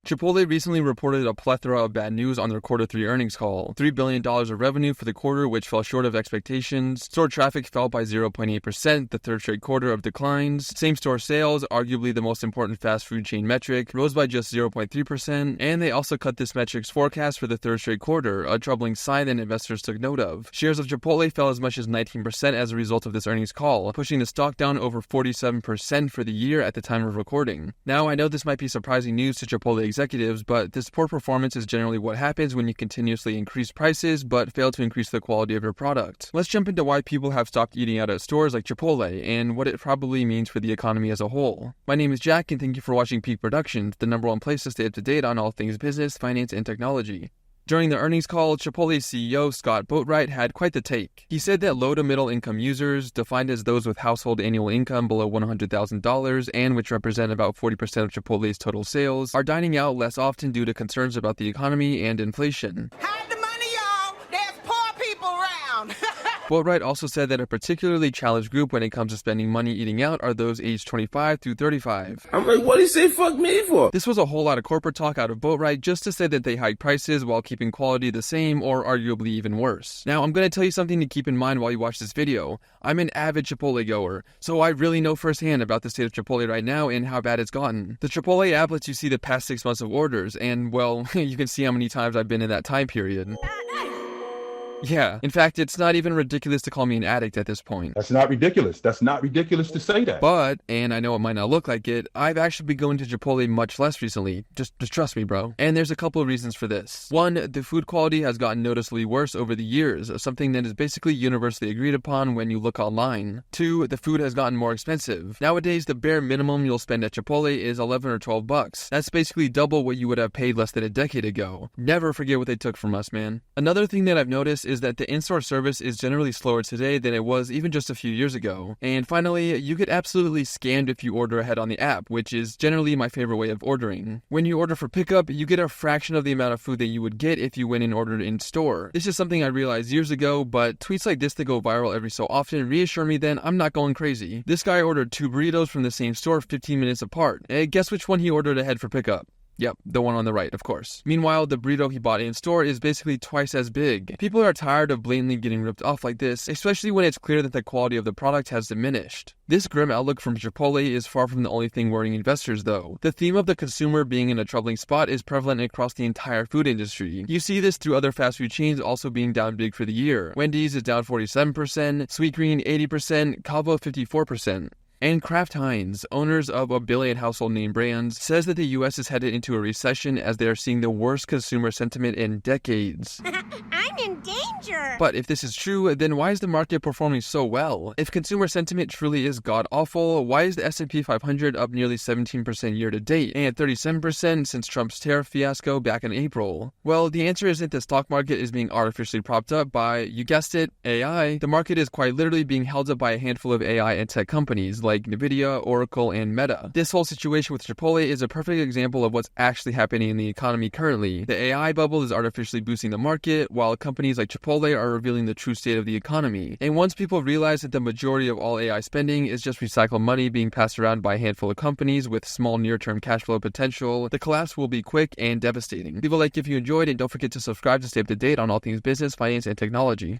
Chipotle recently reported a plethora of bad news on their Q3 earnings call. $3 billion of revenue for the quarter, which fell short of expectations. Store traffic fell by 0.8%, the third straight quarter of declines. Same-store sales, arguably the most important fast food chain metric, rose by just 0.3%, and they also cut this metric's forecast for the third straight quarter, a troubling sign that investors took note of. Shares of Chipotle fell as much as 19% as a result of this earnings call, pushing the stock down over 47% for the year at the time of recording. Now, I know this might be surprising news to Chipotle executives, but this poor performance is generally what happens when you continuously increase prices but fail to increase the quality of your product. Let's jump into why people have stopped eating out at stores like Chipotle and what it probably means for the economy as a whole. My name is Jack, and thank you for watching Peak Productions, the #1 place to stay up to date on all things business, finance, and technology. During the earnings call, Chipotle's CEO Scott Boatwright had quite the take. He said that low to middle income users, defined as those with household annual income below $100,000 and which represent about 40% of Chipotle's total sales, are dining out less often due to concerns about the economy and inflation. Hide the money, y'all! There's poor people around! Boatwright also said that a particularly challenged group when it comes to spending money eating out are those aged 25 through 35. I'm like, what did he say fuck me for? This was a whole lot of corporate talk out of Boatwright just to say that they hike prices while keeping quality the same or arguably even worse. Now, I'm going to tell you something to keep in mind while you watch this video. I'm an avid Chipotle goer, so I really know firsthand about the state of Chipotle right now and how bad it's gotten. The Chipotle app lets you see the past 6 months of orders, and well, you can see how many times I've been in that time period. Yeah, in fact, it's not even ridiculous to call me an addict at this point. That's not ridiculous. That's not ridiculous to say that. But, and I know it might not look like it, I've actually been going to Chipotle much less recently. Just trust me, bro. And there's a couple of reasons for this. One, the food quality has gotten noticeably worse over the years, something that is basically universally agreed upon when you look online. Two, the food has gotten more expensive. Nowadays, the bare minimum you'll spend at Chipotle is $11 or $12. That's basically double what you would have paid less than a decade ago. Never forget what they took from us, man. Another thing that I've noticed is that the in-store service is generally slower today than it was even just a few years ago. And finally, you get absolutely scammed if you order ahead on the app, which is generally my favorite way of ordering. When you order for pickup, you get a fraction of the amount of food that you would get if you went and ordered in store. This is something I realized years ago, but tweets like this that go viral every so often reassure me that I'm not going crazy. This guy ordered 2 burritos from the same store 15 minutes apart. Guess which one he ordered ahead for pickup? Yep, the one on the right, of course. Meanwhile, the burrito he bought in store is basically twice as big. People are tired of blatantly getting ripped off like this, especially when it's clear that the quality of the product has diminished. This grim outlook from Chipotle is far from the only thing worrying investors, though. The theme of the consumer being in a troubling spot is prevalent across the entire food industry. You see this through other fast food chains also being down big for the year. Wendys is down 47%, Sweetgreen 80%, Cava 54%. And Kraft Heinz, owners of a billion household name brands, says that the US is headed into a recession as they are seeing the worst consumer sentiment in decades. I'm in danger! But if this is true, then why is the market performing so well? If consumer sentiment truly is god-awful, why is the S&P 500 up nearly 17% year-to-date and 37% since Trump's tariff fiasco back in April? Well, the answer isn't the stock market is being artificially propped up by, you guessed it, AI. The market is quite literally being held up by a handful of AI and tech companies like Nvidia, Oracle, and Meta. This whole situation with Chipotle is a perfect example of what's actually happening in the economy currently. The AI bubble is artificially boosting the market, while companies like Chipotle are revealing the true state of the economy. And once people realize that the majority of all AI spending is just recycled money being passed around by a handful of companies with small near-term cash flow potential, the collapse will be quick and devastating. Leave a like if you enjoyed, and don't forget to subscribe to stay up to date on all things business, finance, and technology.